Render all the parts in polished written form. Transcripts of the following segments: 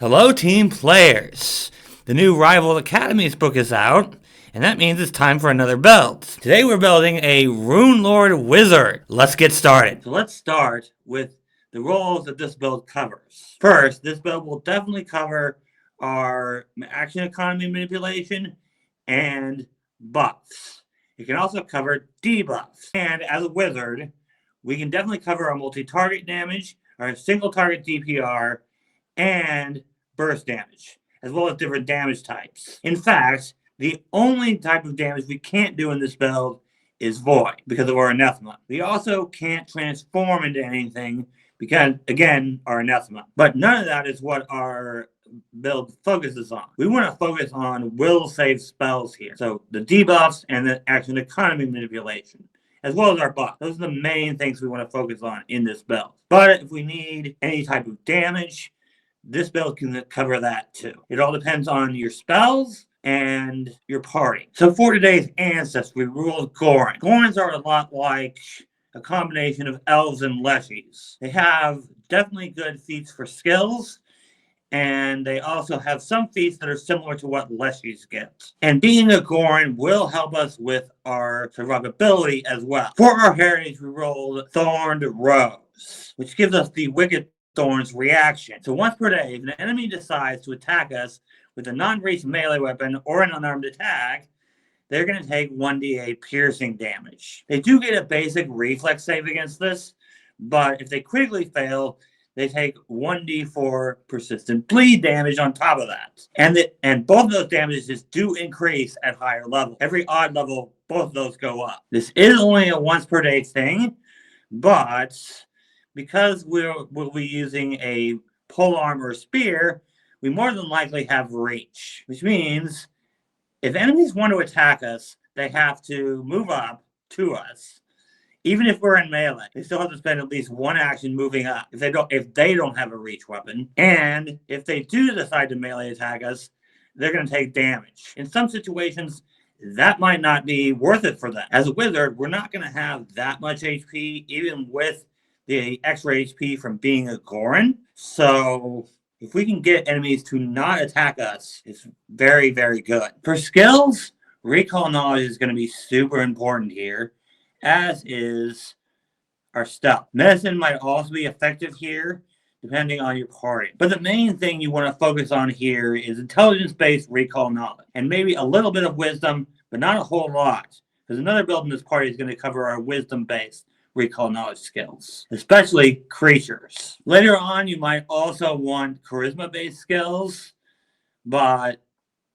Hello, team players! The new Rival Academies book is out, and that means it's time for another build. Today we're building a Rune Lord Wizard. Let's get started. So let's start with the roles that this build covers. First, this build will definitely cover our action economy manipulation and buffs. It can also cover debuffs. And as a wizard, we can definitely cover our multi-target damage, our single target DPR, and burst damage, as well as different damage types. In fact, the only type of damage we can't do in this build is void because of our anathema. We also can't transform into anything because, again, our anathema. But none of that is what our build focuses on. We want to focus on will save spells here. So the debuffs and the action economy manipulation, as well as our buff. Those are the main things we want to focus on in this build. But if we need any type of damage, this build can cover that too. It all depends on your spells and your party. So for today's Ancestry, we rolled Gorin. Gorins are a lot like a combination of elves and leshies. They have definitely good feats for skills, and they also have some feats that are similar to what leshies get. And being a Gorin will help us with our survivability as well. For our heritage, we rolled Thorned Rose, which gives us the Wicked Thorn's reaction. So once per day, if an enemy decides to attack us with a non-reach melee weapon or an unarmed attack, they're going to take 1d8 piercing damage. They do get a basic reflex save against this, but if they critically fail, they take 1d4 persistent bleed damage on top of that. And both of those damages do increase at higher levels. Every odd level, both of those go up. This is only a once per day thing, but because we'll be using a polearm or spear, we more than likely have reach, which means if enemies want to attack us, they have to move up to us. Even if we're in melee, they still have to spend at least one action moving up if they don't have a reach weapon. And if they do decide to melee attack us, they're going to take damage. In some situations, that might not be worth it for them. As a wizard, we're not going to have that much HP, even with the extra HP from being a Gorin. So if we can get enemies to not attack us, it's very, very good. For skills, recall knowledge is going to be super important here, as is our stealth. Medicine might also be effective here, depending on your party. But the main thing you want to focus on here is intelligence-based recall knowledge, and maybe a little bit of wisdom, but not a whole lot, because another build in this party is going to cover our wisdom-based recall knowledge skills, especially creatures. Later on, you might also want charisma-based skills, but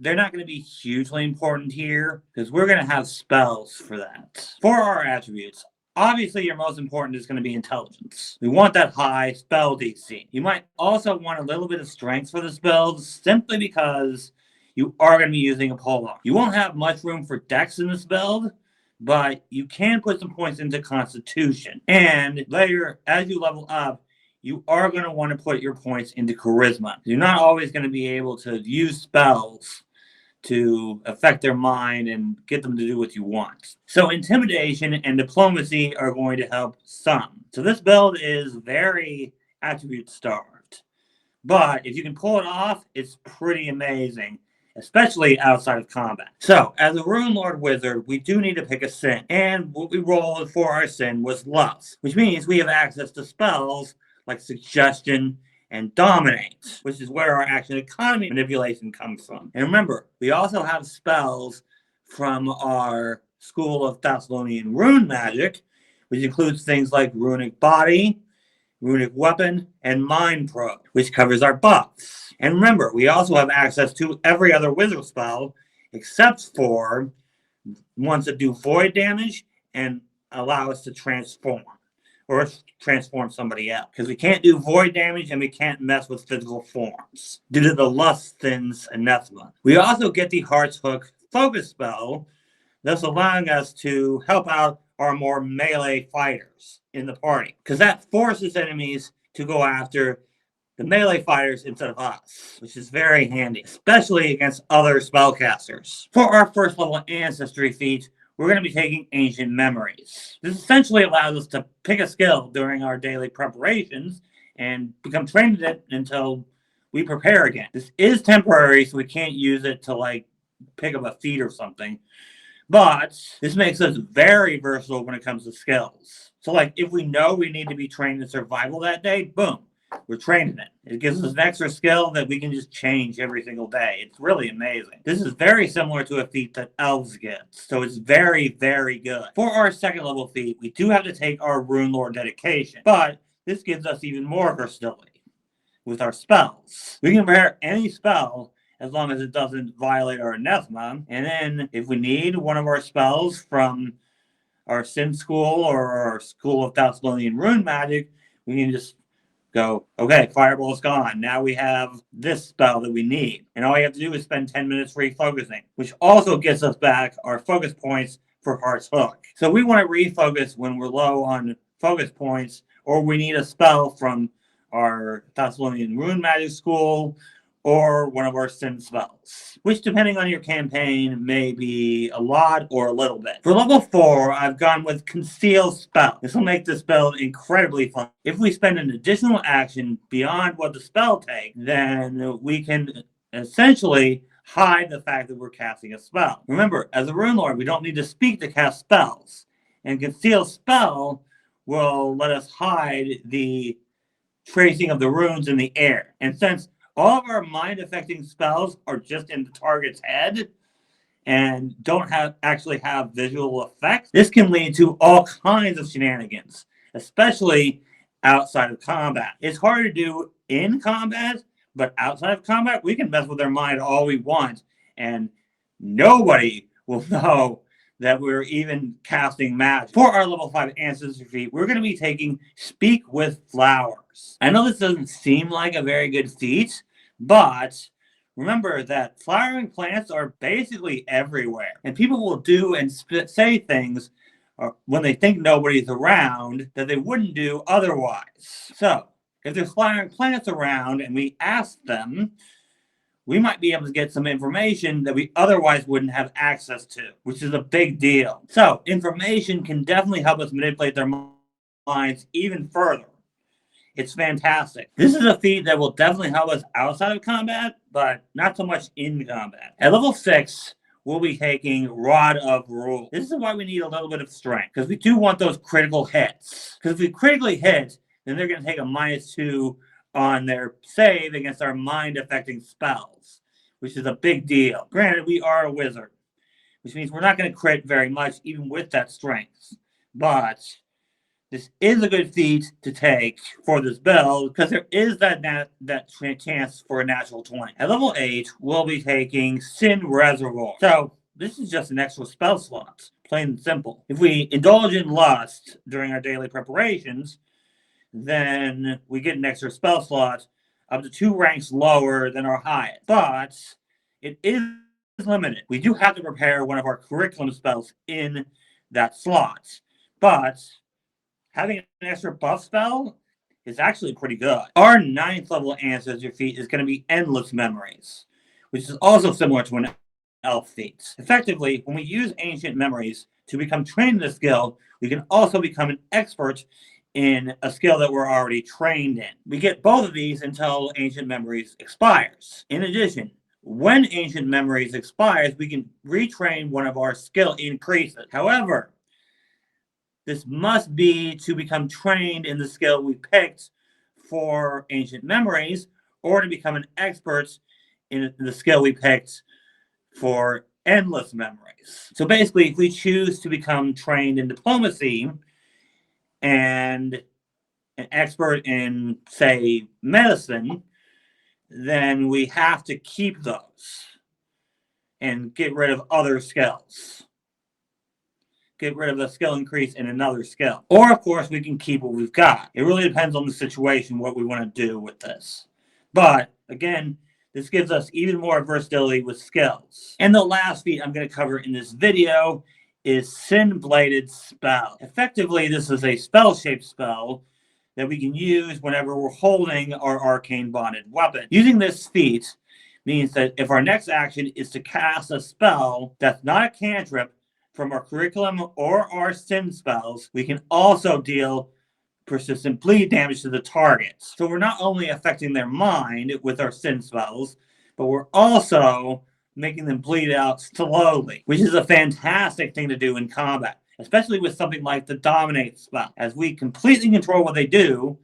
they're not going to be hugely important here because we're going to have spells for that. For our attributes, obviously your most important is going to be intelligence. We want that high spell DC. You might also want a little bit of strength for this build simply because you are going to be using a polearm. You won't have much room for dex in this build, but you can put some points into Constitution. And later, as you level up, you are going to want to put your points into Charisma. You're not always going to be able to use spells to affect their mind and get them to do what you want. So Intimidation and Diplomacy are going to help some. So this build is very attribute starved. But if you can pull it off, it's pretty amazing, especially outside of combat. So, as a Rune Lord Wizard, we do need to pick a sin. And what we rolled for our sin was Lust, which means we have access to spells like Suggestion and Dominate, which is where our action economy manipulation comes from. And remember, we also have spells from our School of Thessalonian Rune Magic, which includes things like Runic Body, Runic Weapon, and Mind Probe, which covers our buffs. And remember, we also have access to every other wizard spell except for ones that do void damage and allow us to transform or transform somebody else. Because we can't do void damage and we can't mess with physical forms due to the Lust Thin's anathema. We also get the Heart's Hook focus spell, thus allowing us to help out our more melee fighters in the party. Because that forces enemies to go after the melee fighters instead of us, which is very handy, especially against other spellcasters. For our first level Ancestry feat, we're going to be taking Ancient Memories. This essentially allows us to pick a skill during our daily preparations and become trained in it until we prepare again. This is temporary, so we can't use it to like pick up a feat or something. But this makes us very versatile when it comes to skills. So like if we know we need to be trained in survival that day, boom, we're training it. It gives us an extra skill that we can just change every single day. It's really amazing. This is very similar to a feat that elves get. So it's very, very good. For our second level feat, we do have to take our Rune Lord dedication. But this gives us even more versatility with our spells. We can prepare any spell as long as it doesn't violate our anathema. And then if we need one of our spells from our Sin School or our School of Thessalonian Rune Magic, we can just go, okay, Fireball's gone. Now we have this spell that we need. And all you have to do is spend 10 minutes refocusing, which also gets us back our focus points for Heart's Hook. So we want to refocus when we're low on focus points, or we need a spell from our Thessalonian Rune Magic School, or one of our Sin spells, which depending on your campaign may be a lot or a little bit. For level 4, I've gone with Conceal Spell. This will make the spell incredibly fun. If we spend an additional action beyond what the spell takes, then we can essentially hide the fact that we're casting a spell. Remember, as a Rune Lord, we don't need to speak to cast spells, and Conceal Spell will let us hide the tracing of the runes in the air. And since all of our mind-affecting spells are just in the target's head and don't actually have visual effects, this can lead to all kinds of shenanigans, especially outside of combat. It's hard to do in combat, but outside of combat, we can mess with their mind all we want, and nobody will know that we're even casting magic. For our level 5 Ancestry feat, we're going to be taking Speak with Flowers. I know this doesn't seem like a very good feat, but remember that flowering plants are basically everywhere. And people will do and say things when they think nobody's around that they wouldn't do otherwise. So, if there's flowering plants around and we ask them, we might be able to get some information that we otherwise wouldn't have access to, which is a big deal. So, information can definitely help us manipulate their minds even further. It's fantastic. This is a feat that will definitely help us outside of combat, but not so much in combat. At level 6, we'll be taking Rod of Rule. This is why we need a little bit of strength, because we do want those critical hits. Because if we critically hit, then they're going to take a -2 on their save against our mind-affecting spells, which is a big deal. Granted, we are a wizard, which means we're not going to crit very much, even with that strength. But this is a good feat to take for this build, because there is that chance for a natural 20. At level 8, we'll be taking Sin Reservoir. So this is just an extra spell slot, plain and simple. If we indulge in lust during our daily preparations, then we get an extra spell slot up to 2 ranks lower than our highest. But it is limited. We do have to prepare one of our curriculum spells in that slot. But having an extra buff spell is actually pretty good. Our 9th level Ancestry feat is going to be Endless Memories, which is also similar to an elf feat. Effectively, when we use Ancient Memories to become trained in a skill, we can also become an expert in a skill that we're already trained in. We get both of these until Ancient Memories expires. In addition, when Ancient Memories expires, we can retrain one of our skill increases. However, this must be to become trained in the skill we picked for Ancient Memories, or to become an expert in the skill we picked for Endless Memories. So basically, if we choose to become trained in Diplomacy and an expert in, say, Medicine, then we have to keep those and get rid of other skills. Get rid of the skill increase in another skill. Or, of course, we can keep what we've got. It really depends on the situation, what we want to do with this. But, again, this gives us even more versatility with skills. And the last feat I'm going to cover in this video is Sin-Bladed Spell. Effectively, this is a spell-shaped spell that we can use whenever we're holding our arcane bonded weapon. Using this feat means that if our next action is to cast a spell that's not a cantrip from our curriculum or our sin spells, we can also deal persistent bleed damage to the targets. So we're not only affecting their mind with our sin spells, but we're also making them bleed out slowly, which is a fantastic thing to do in combat, especially with something like the Dominate spell, as we completely control what they do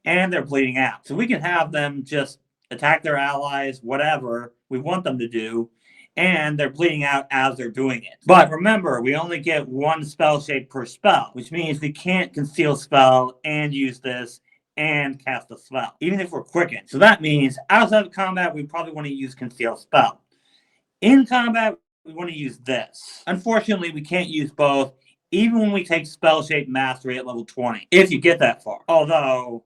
and they're bleeding out. So we can have them just attack their allies, whatever we want them to do, and they're bleeding out as they're doing it. But remember, we only get one spell shape per spell, which means we can't conceal spell and use this and cast a spell, even if we're quickened. So that means outside of combat, we probably want to use conceal spell. In combat, we want to use this. Unfortunately, we can't use both, even when we take spell shape mastery at level 20, if you get that far. Although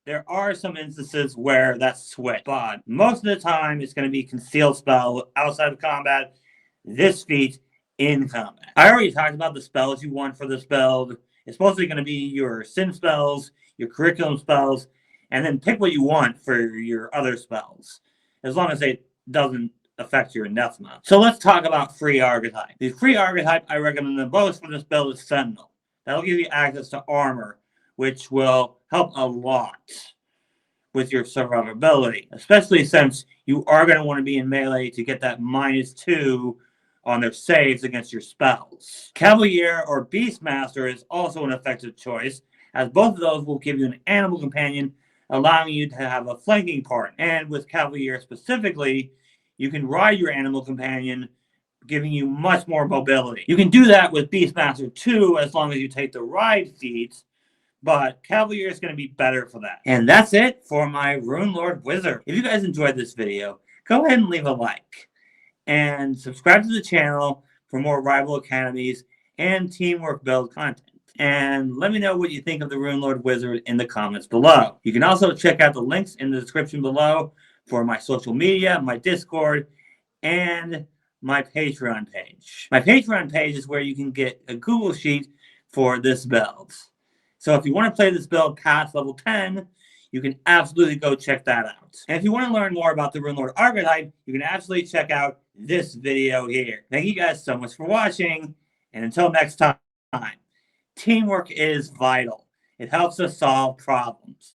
there are some instances where that's switched, but most of the time it's going to be concealed spell outside of combat, this feat in combat. I already talked about the spells you want for this build. It's mostly going to be your sin spells, your curriculum spells, and then pick what you want for your other spells, as long as it doesn't affect your anathema. So let's talk about free archetype. The free archetype I recommend the most for this build is Sentinel. That'll give you access to armor, which will help a lot with your survivability, especially since you are going to want to be in melee to get that -2 on their saves against your spells. Cavalier or Beastmaster is also an effective choice, as both of those will give you an animal companion, allowing you to have a flanking part. And with Cavalier specifically, you can ride your animal companion, giving you much more mobility. You can do that with Beastmaster too, as long as you take the ride feat, but Cavalier is going to be better for that. And that's it for my Rune Lord Wizard. If you guys enjoyed this video, go ahead and leave a like. And subscribe to the channel for more Rival Academies and teamwork build content. And let me know what you think of the Rune Lord Wizard in the comments below. You can also check out the links in the description below for my social media, my Discord, and my Patreon page. My Patreon page is where you can get a Google Sheet for this build. So if you want to play this build past level 10, you can absolutely go check that out. And if you want to learn more about the Rune Lord Archetype, you can absolutely check out this video here. Thank you guys so much for watching, and until next time, teamwork is vital. It helps us solve problems.